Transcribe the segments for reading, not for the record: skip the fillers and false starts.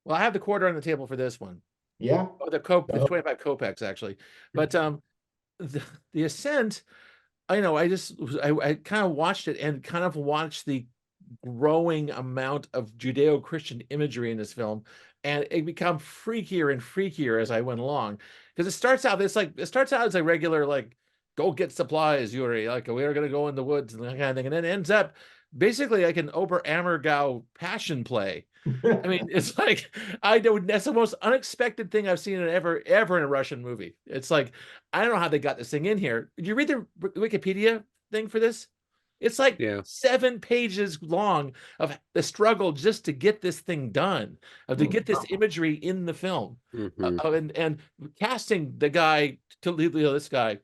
Well, I have the quarter on the table for this one. Yeah. Oh, the Oh, 25 kopecks actually. But the Ascent, I kind of watched it and kind of watched the growing amount of Judeo-Christian imagery in this film, and it become freakier and freakier as I went along. Because it starts out as a regular like go get supplies, Yuri, like we are gonna go in the woods and that kind of thing, and then it ends up basically like an Oberammergau passion play. I mean, it's like I know that's the most unexpected thing I've seen in ever in a Russian movie. It's like I don't know how they got this thing in here. Did you read the Wikipedia thing for this? It's like Yeah. 7 pages long of the struggle just to get this thing done, of to get this imagery in the film, and casting the guy to this guy.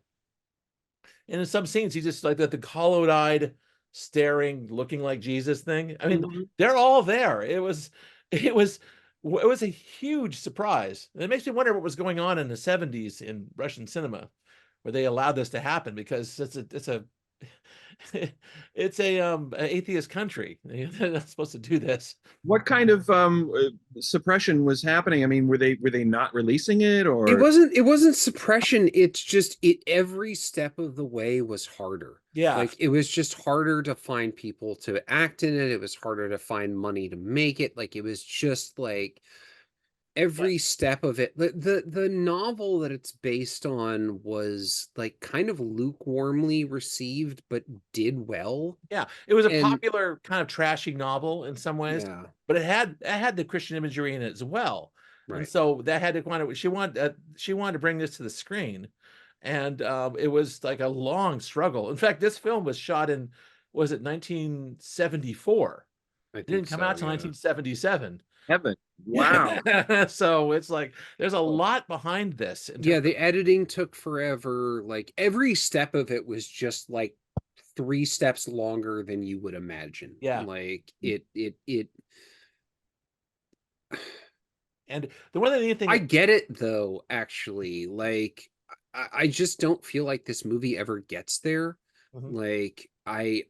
And in some scenes, he's just like the hollowed-eyed, staring, looking like Jesus thing. I mean, they're all there. It was a huge surprise. And it makes me wonder what was going on in the 70s in Russian cinema, where they allowed this to happen, because it's a atheist country. They're not supposed to do this. What kind of suppression was happening? I mean, were they not releasing it, or it wasn't suppression, it's just every step of the way was harder. Yeah. Like it was just harder to find people to act in it. It was harder to find money to make it. Like it was just like every step of it. The novel that it's based on was like kind of lukewarmly received, but did well. Yeah, it was a popular kind of trashy novel in some ways, Yeah. but it had the Christian imagery in it as well. Right. And so that had to kind of she wanted to bring this to the screen, and it was like a long struggle. In fact, this film was shot in, was it 1974? It didn't come out till 1977. Heaven. Wow. So it's like there's a lot behind this. Yeah, the editing took forever. Like every step of it was just like 3 steps longer than you would imagine. Yeah. Like it and the one neat thing, I get it though, actually. Like I just don't feel like this movie ever gets there. Like I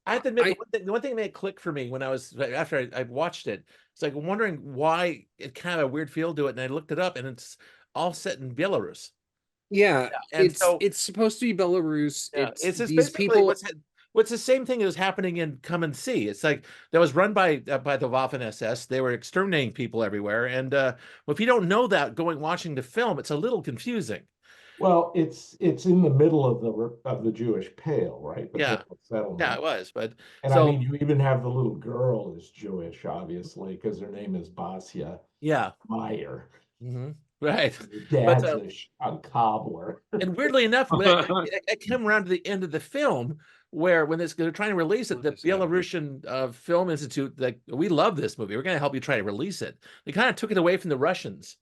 I have to admit, the one thing that made it click for me when after I watched it, it's like wondering why it kind of a weird feel to it, and I looked it up, and it's all set in Belarus. Yeah, and it's supposed to be Belarus. Yeah, it's these people. What's the same thing that was happening in Come and See. It's like that was run by the Waffen SS. They were exterminating people everywhere, and if you don't know that watching the film, it's a little confusing. Well, it's in the middle of the Jewish Pale, right? Yeah, it was. But I mean, you even have the little girl is Jewish, obviously, because her name is Basia. Yeah, Meyer. Right. Dad's a cobbler. And weirdly enough, I came around to the end of the film where when they're trying to release it, the Belarusian Film Institute, like, we love this movie, we're going to help you try to release it. They kind of took it away from the Russians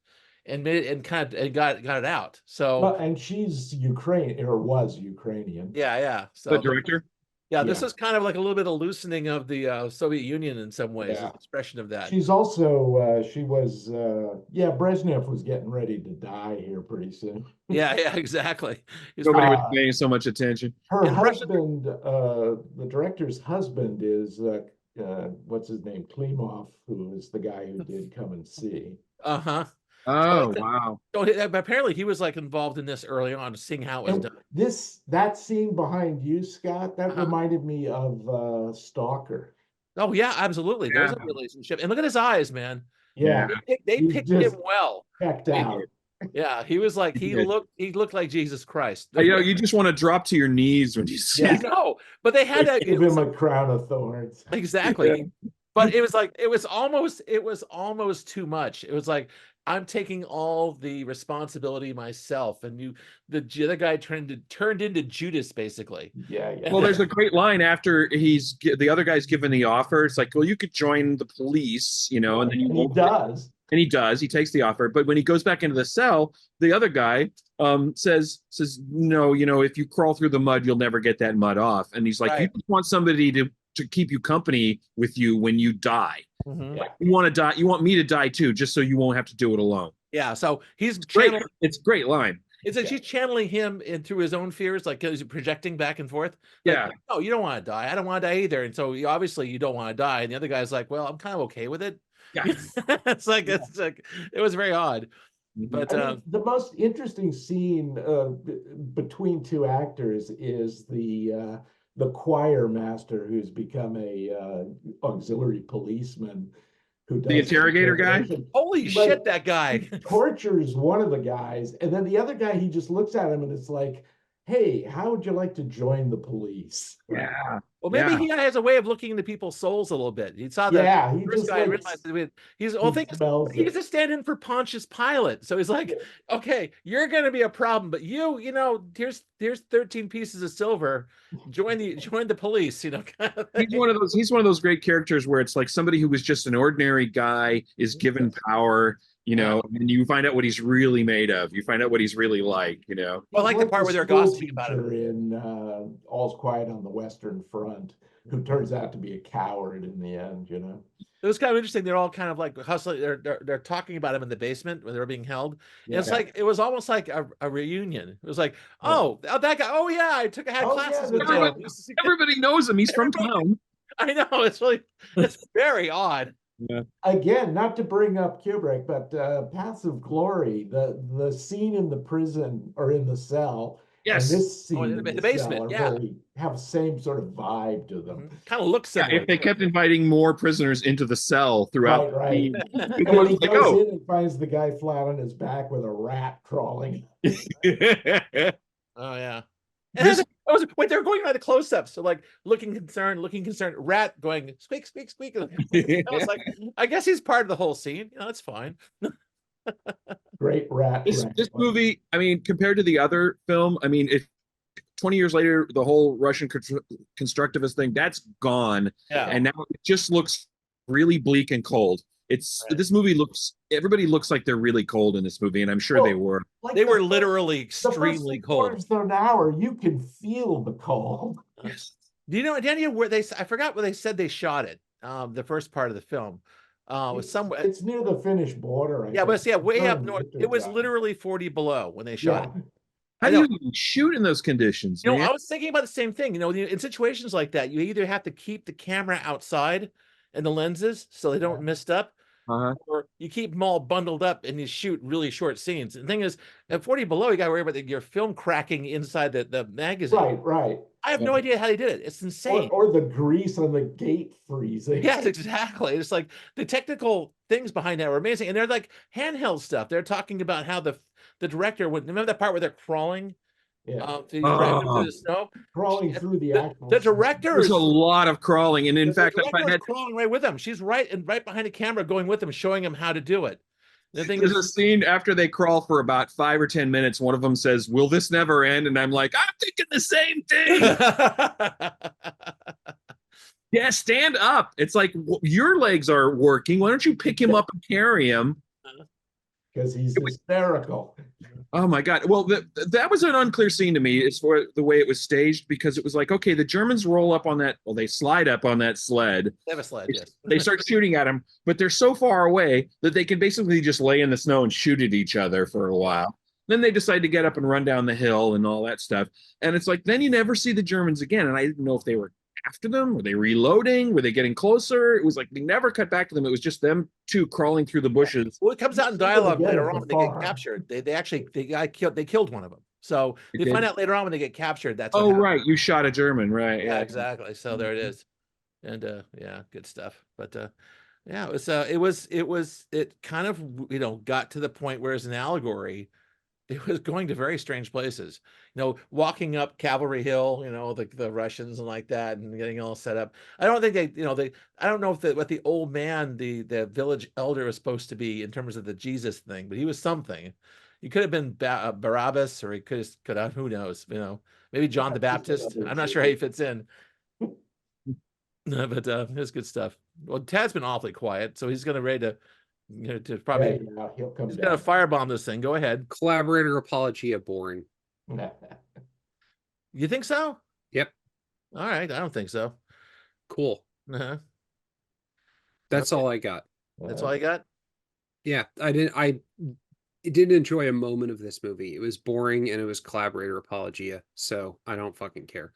and made it and got it out. So and she's Ukrainian, or was Ukrainian. Yeah. So the director. Yeah, this is kind of like a little bit of loosening of the Soviet Union in some ways, an expression of that. She's also, she was, Brezhnev was getting ready to die here pretty soon. Yeah, exactly. Nobody was paying so much attention. Her husband, the director's husband is, what's his name? Klimov, who is the guy who did Come and See. Oh, wow. So apparently he was like involved in this early on, seeing how it was done. That scene behind you, Scott, that reminded me of Stalker. Oh yeah, absolutely. Yeah. There's a relationship. And look at his eyes, man. Yeah. They picked him well. Checked out. Yeah, he was like he looked like Jesus Christ. You just want to drop to your knees when you see it. No, but they had to give him a crown of thorns. Exactly. Yeah. But it was almost too much. It was like, I'm taking all the responsibility myself, and the other guy turned into Judas, basically. Yeah. Well, there's a great line after the other guy's given the offer. It's like, well, you could join the police, and then he does. And he does. He takes the offer, but when he goes back into the cell, the other guy says, no, if you crawl through the mud, you'll never get that mud off. And he's like, you just want somebody to keep you company with you when you die. Like, you want to die, you want me to die too, just so you won't have to do it alone. Yeah, so he's great. It's a great line. It's like she's channeling him through his own fears, like he's projecting back and forth. Like, Yeah. oh, you don't want to die. I don't want to die either. And so obviously you don't want to die. And the other guy's like, well, I'm kind of okay with it. Yeah. it's like it was very odd. But I mean, the most interesting scene between two actors is the choir master who's become a auxiliary policeman who does The interrogator guy? interrogation. holy But shit, that guy. He tortures one of the guys, and then the other guy, he just looks at him and it's like, hey, how would you like to join the police? Yeah. Well, maybe Yeah. he has a way of looking into people's souls a little bit. He saw the Yeah, he first just guy like realized that he's he thing smells is, he it. gets to stand in for Pontius Pilate. So he's like, okay, you're gonna be a problem, but you know, here's 13 pieces of silver. Join the police, you know. Kind of He's one of those great characters where it's like somebody who was just an ordinary guy is given power, you know, and you find out what he's really made of. You find out what he's really like, you know. I like the part where they're gossiping about it. In All's Quiet on the Western Front, who turns out to be a coward in the end, you know. It was kind of interesting. They're all kind of like hustling. They're talking about him in the basement when they were being held. And it's like it was almost like a reunion. It was like, oh, that guy. Oh yeah, I had classes with him. Everybody knows him. He's from town. I know. It's very odd. Yeah. Again, not to bring up Kubrick, but Paths of Glory, the scene in the prison or in the cell, Yes. and this scene in the basement, have the same sort of vibe to them. Kind of looks similar. If they kept inviting more prisoners into the cell throughout, right. And And when he goes in and finds the guy flat on his back with a rat crawling. Oh yeah. Wait, they're going by the close-ups, so like looking concerned, rat going squeak, squeak, squeak. I was like, I guess he's part of the whole scene. You know, it's fine. Great rat. This movie, I mean, compared to the other film, I mean, 20 years later, the whole Russian constructivist thing, that's gone. Yeah. And now it just looks really bleak and cold. This movie everybody looks like they're really cold in this movie, and I'm sure they were. Like they were literally extremely cold. For an hour, you can feel the cold. Yes. Do you know, Danny, where I forgot where they said they shot it, the first part of the film. Was somewhere. It's near the Finnish border. Way up north. It was literally 40 below when they shot it. How do you even shoot in those conditions? You know, I was thinking about the same thing. You know, in situations like that, you either have to keep the camera outside and the lenses so they don't mist up, or you keep them all bundled up and you shoot really short scenes. And the thing is, at 40 below, you got to worry about your film cracking inside the magazine. Right. I have no idea how they did it. It's insane. Or the grease on the gate freezing. Yes, exactly. It's like the technical things behind that were amazing. And they're like handheld stuff. They're talking about how the director would remember that part where they're crawling through the snow, crawling through the director. There's a lot of crawling, and in fact, I had crawling right with him. She's right behind the camera, going with him, showing him how to do it. There's a scene after they crawl for about 5 or 10 minutes. One of them says, "Will this never end?" And I'm like, I'm thinking the same thing. Yeah, stand up. It's like your legs are working. Why don't you pick him up and carry him? Because he's hysterical. Oh my God. Well, that was an unclear scene to me as for the way it was staged, because it was like, okay, the Germans roll up on that, well, they slide up on that sled. They have a sled, yes. They start shooting at him, but they're so far away that they can basically just lay in the snow and shoot at each other for a while. Then they decide to get up and run down the hill and all that stuff. And it's like, then you never see the Germans again. And I didn't know if they were after them. Were they reloading? Were they getting closer? It was like they never cut back to them. It was just them two crawling through the bushes. Well, it comes out in dialogue later on when they get captured. They killed one of them. So they find out later on when they get captured. That's what happened. Right. You shot a German, right? Yeah, exactly. So there it is. And good stuff. But it kind of got to the point where it's an allegory. It was going to very strange places, walking up Cavalry Hill, the Russians and like that, and getting all set up. I don't think I don't know what the old man, the village elder was supposed to be in terms of the Jesus thing, but he was something. He could have been Barabbas, or he could have, who knows, maybe John the Baptist. I'm not sure how he fits in. But it's good stuff. Well, Tad's been awfully quiet, so he's going to ready to probably he'll come he's gonna firebomb this thing. Go ahead. Collaborator apologia boring. You think so? Yep. All right. I don't think so. Cool. That's all I got. That's all I got. Yeah, didn't enjoy a moment of this movie. It was boring and it was collaborator apologia. So I don't fucking care.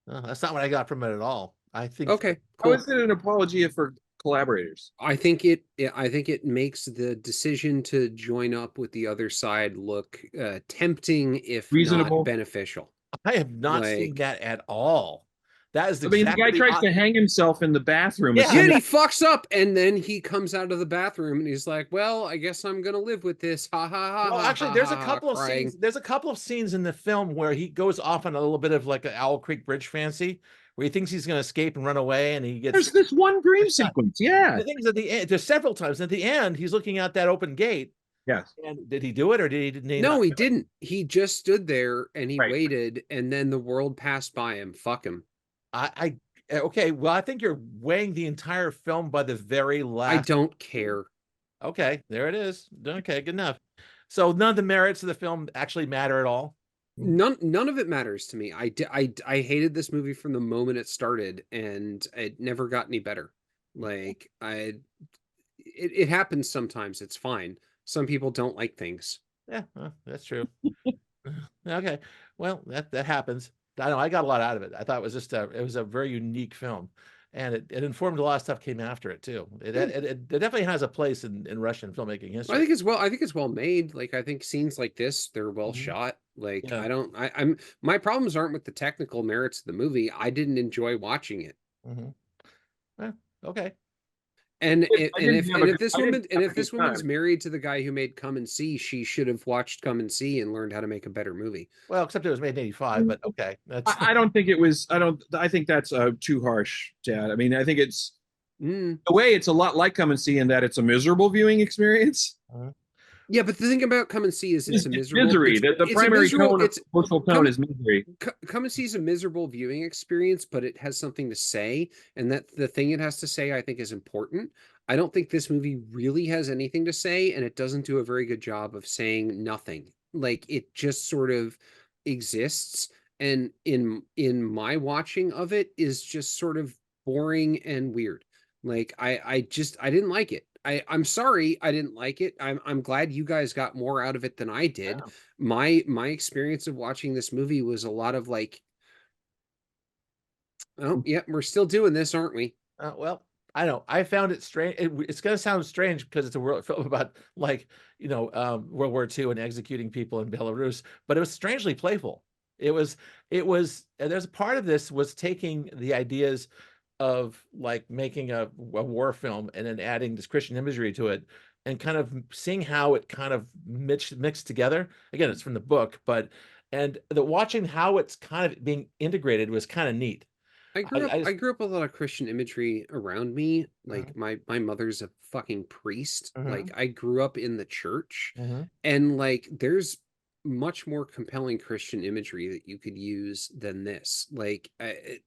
That's not what I got from it at all. I think Okay, How cool. is it an apology for collaborators? I think it makes the decision to join up with the other side look tempting, if Reasonable. not beneficial. I have not seen Like, that at all. That is I mean, the exactly guy tries to hang himself in the bathroom. as Yeah. yeah, soon and as- he fucks up, and then he comes out of the bathroom and he's like, "Well, I guess I'm gonna live with this." Ha ha ha. Well, ha, actually, ha, there's a ha, couple of crying. scenes. There's a couple of scenes in the film where he goes off on a little bit of like an Owl Creek Bridge fancy, where he thinks he's going to escape and run away, and he gets. There's this one dream sequence. Yeah. The thing is, at the end, there's several times. At the end, he's looking out that open gate. Yes. And did he do it, or did he No, not he do it? didn't. He just stood there and he Right. waited, and then the world passed by him. Fuck him. Okay. Well, I think you're weighing the entire film by the very last. I don't care. Okay, there it is. Okay, good enough. So none of the merits of the film actually matter at all. None of it matters to me. I hated this movie from the moment it started, and it never got any better. Like, it happens sometimes. It's fine. Some people don't like things. Yeah, well, that's true. Okay, well, that happens. I know I got a lot out of it. I thought it was just it was a very unique film, and it informed a lot of stuff came after it too. It definitely has a place in Russian filmmaking history. I think it's well made. Like, I think scenes like this, they're well shot. Like, Yeah. I'm my problems aren't with the technical merits of the movie. I didn't enjoy watching it. Okay. And I didn't have a if good- this I didn't woman have and a if this good woman's time. married to the guy who made Come and See, she should have watched Come and See and learned how to make a better movie. Well, except it was made in '85, but okay. That's I don't think it was. I think that's too harsh, Dad. I mean, I think it's Mm. the way it's a lot like Come and See in that it's a miserable viewing experience. Yeah, but the thing about Come and See is it's a miserable misery. The it's a primary miserable- tone, emotional tone Come- is misery. Come and See is a miserable viewing experience, but it has something to say, and that the thing it has to say, I think, is important. I don't think this movie really has anything to say, and it doesn't do a very good job of saying nothing. Like, it just sort of exists, and in my watching of it is just sort of boring and weird. Like, I didn't like it. I'm sorry I didn't like it. I'm glad you guys got more out of it than I did. Yeah. My experience of watching this movie was a lot of like, oh yeah, we're still doing this, aren't we? Well, I know I found it strange. It's going to sound strange because it's a world film about like World War II and executing people in Belarus, but it was strangely playful. It was. And there's a part of this was taking the ideas of like making a war film and then adding this Christian imagery to it and kind of seeing how it kind of mixed together. Again, it's from the book, but watching how it's kind of being integrated was kind of neat. I grew up with a lot of Christian imagery around me. Like, my mother's a fucking priest. Like, I grew up in the church, and like there's much more compelling Christian imagery that you could use than this. Like,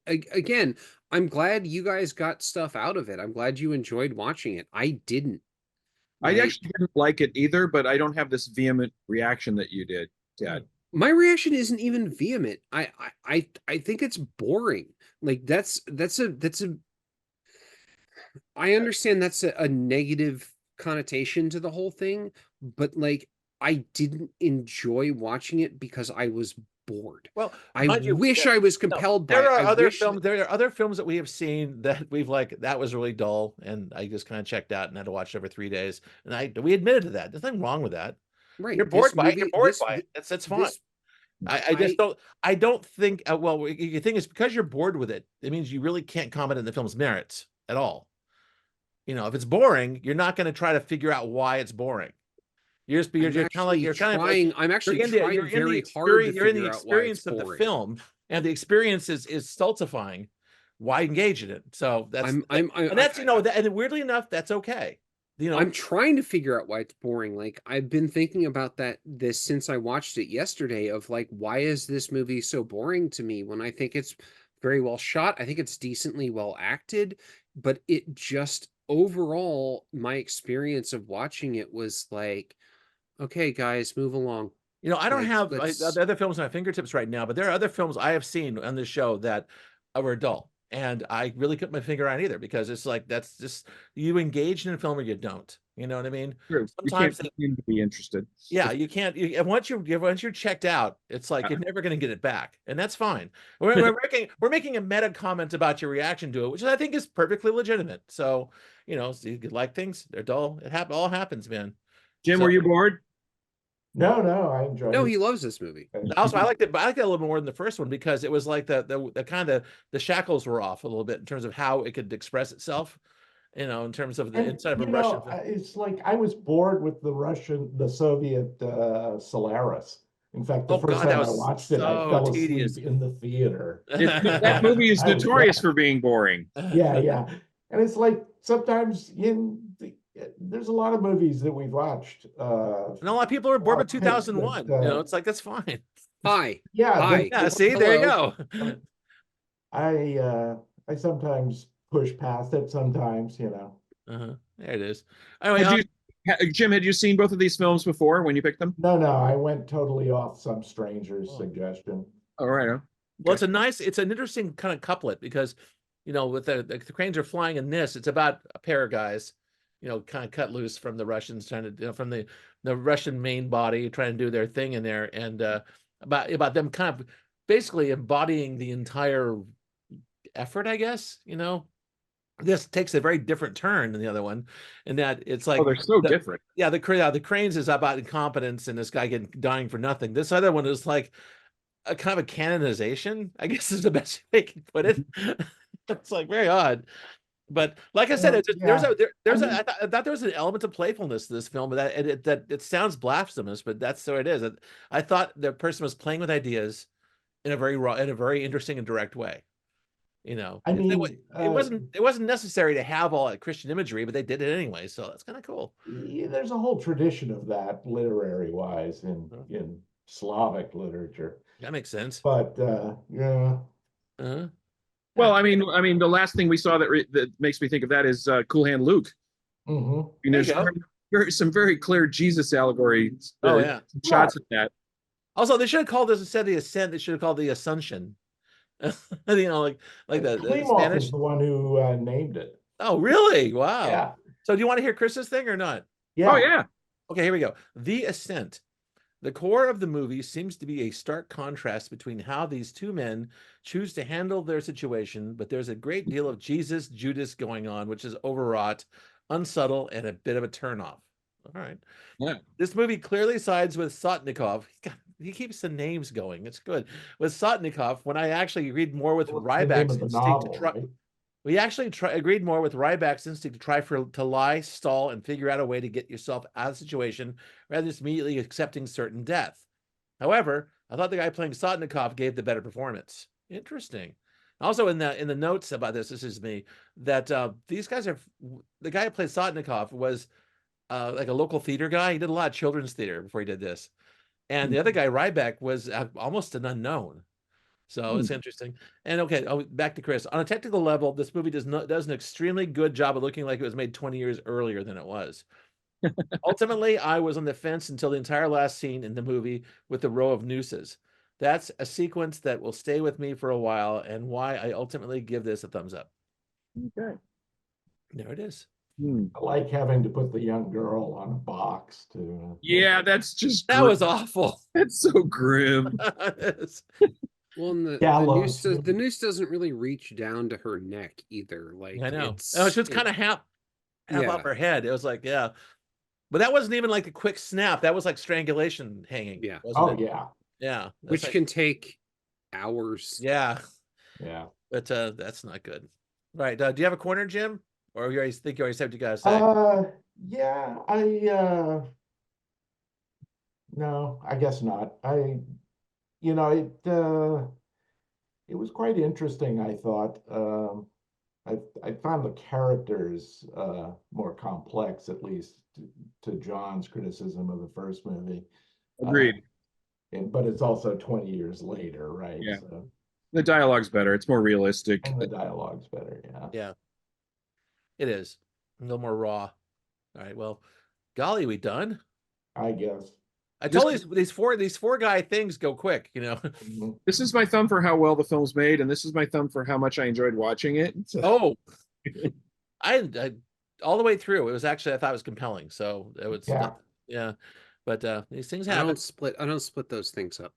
again, I'm glad you guys got stuff out of it. I'm glad you enjoyed watching it. I didn't. I Like, actually didn't like it either, but I don't have this vehement reaction that you did, Dad. my reaction isn't even vehement. I think it's boring. Like, that's a I understand that's a negative connotation to the whole thing, but like, I didn't enjoy watching it because I was bored. Well, I mind you, wish I was compelled by there it. are I other wish films. There are other films that we have seen that we've like that was really dull, and I just kind of checked out and had to watch it over 3 days. And we admitted to that. There's nothing wrong with that. right. You're bored this by it. You're movie- bored this- by it. That's fine. this- I just don't. I don't think. Well, the thing is, because you're bored with it, it means you really can't comment on the film's merits at all. If it's boring, you're not going to try to figure out why it's boring. You're kind of like trying. I'm actually trying very hard to you're in the figure out why it's experience of the boring. film, and the experience is stultifying. Why engage in it? So that's and weirdly enough, that's okay. I'm trying to figure out why it's boring. Like, I've been thinking about this since I watched it yesterday, of like, why is this movie so boring to me when I think it's very well shot? I think it's decently well acted, but it just overall, my experience of watching it was like, okay, guys, move along. I don't Like, have let's- the other films on my fingertips right now, but there are other films I have seen on this show that were dull, and I really couldn't put my finger on either, because it's like that's just, you engage in a film or you don't. You know what I mean? True. You Sometimes can't seem to be interested. yeah, you can't. And once you're checked out, it's like you're never going to get it back, and that's fine. We're making a meta comment about your reaction to it, which I think is perfectly legitimate. So so you like things, they're dull. It all happens, man. Jim, So, were you bored? No, I enjoyed No, it. he loves this movie. also, I liked it a little more than the first one because it was like the kind of the shackles were off a little bit in terms of how it could express itself. In terms of the And, inside of a Russian film. it's like I was bored with the Soviet Solaris. In fact, the first God, that time I was watched it, I so fell tedious. asleep in the theater. That movie is I was notorious glad. for being boring. Yeah. And it's like sometimes there's a lot of movies that we've watched. And a lot of people are bored with 2001. It's like that's fine. Hi. Yeah, Hi. Yeah, see, there you go. I sometimes push past it sometimes, There it is. Anyway, Jim, had you seen both of these films before when you picked them? No, I went totally off some stranger's suggestion. All right. well, it's an interesting kind of couplet because, with the cranes are flying in this, it's about a pair of guys, kind of cut loose from the Russians, trying to, from the Russian main body, trying to do their thing in there, and about them kind of basically embodying the entire effort, I guess. This takes a very different turn than the other one, in that it's like, Oh, they're so different. Yeah, the cranes is about incompetence and this guy dying for nothing. This other one is like a kind of a canonization, I guess is the best way I can put it. It's like very odd. But like I said, I thought there was an element of playfulness to this film, but that it sounds blasphemous, but that's so it is. I thought the person was playing with ideas in a very interesting and direct way. It wasn't necessary to have all that Christian imagery, but they did it anyway, so that's kind of cool. There's a whole tradition of that literary wise in Slavic literature. That makes sense. But yeah. Well, I mean, the last thing we saw that makes me think of that is Cool Hand Luke. Mm-hmm. There's some very clear Jesus allegory shots of that. Also, they should have called this, instead of the Ascent, they should have called the Assumption. Like the Spanish is the one who named it. Oh, really? Wow. Yeah. So do you want to hear Chris's thing or not? Yeah. Oh, yeah. Okay, here we go. The Ascent. The core of the movie seems to be a stark contrast between how these two men choose to handle their situation, but there's a great deal of Judas going on, which is overwrought, unsubtle, and a bit of a turnoff. All right. Yeah. This movie clearly sides with Sotnikov. He keeps the names going. It's good. With Sotnikov, when I actually agreed more with Ryback's instinct to try. Right? We actually agreed more with Ryback's instinct to try to lie, stall, and figure out a way to get yourself out of the situation rather than just immediately accepting certain death. However, I thought the guy playing Sotnikov gave the better performance. Interesting. Also, in the notes about this is me, that these guys are, the guy who played Sotnikov was like a local theater guy. He did a lot of children's theater before he did this. And the other guy, Ryback, was almost an unknown. So it's interesting. And okay, back to Chris. On a technical level, this movie does an extremely good job of looking like it was made 20 years earlier than it was. Ultimately, I was on the fence until the entire last scene in the movie with the row of nooses. That's a sequence that will stay with me for a while, and why I ultimately give this a thumbs up. Okay. There it is. I like having to put the young girl on a box to. Yeah, that's just that was awful. That's so grim. Well, and the noose doesn't really reach down to her neck either. Like I know. She was kind of half off her head. It was like, yeah. But that wasn't even like a quick snap. That was like strangulation hanging. Yeah. Oh, it? yeah. Yeah. Which can take hours. Yeah. Yeah. But that's not good. Right. Do you have a corner, Jim? Or you already said what you guys say? Yeah, no, I guess not. It was quite interesting, I thought. I found the characters more complex, at least to John's criticism of the first movie. Agreed. But it's also 20 years later, right? Yeah. So, the dialogue's better. It's more realistic. And the dialogue's better, yeah. Yeah. It is. A little more raw. All right. Well, golly, we done? I guess. I told you these four guy things go quick, This is my thumb for how well the film's made, and this is my thumb for how much I enjoyed watching it. So. Oh, I all the way through. It was actually, I thought it was compelling. So it was, Yeah. yeah. But these things I happen. don't split those things up.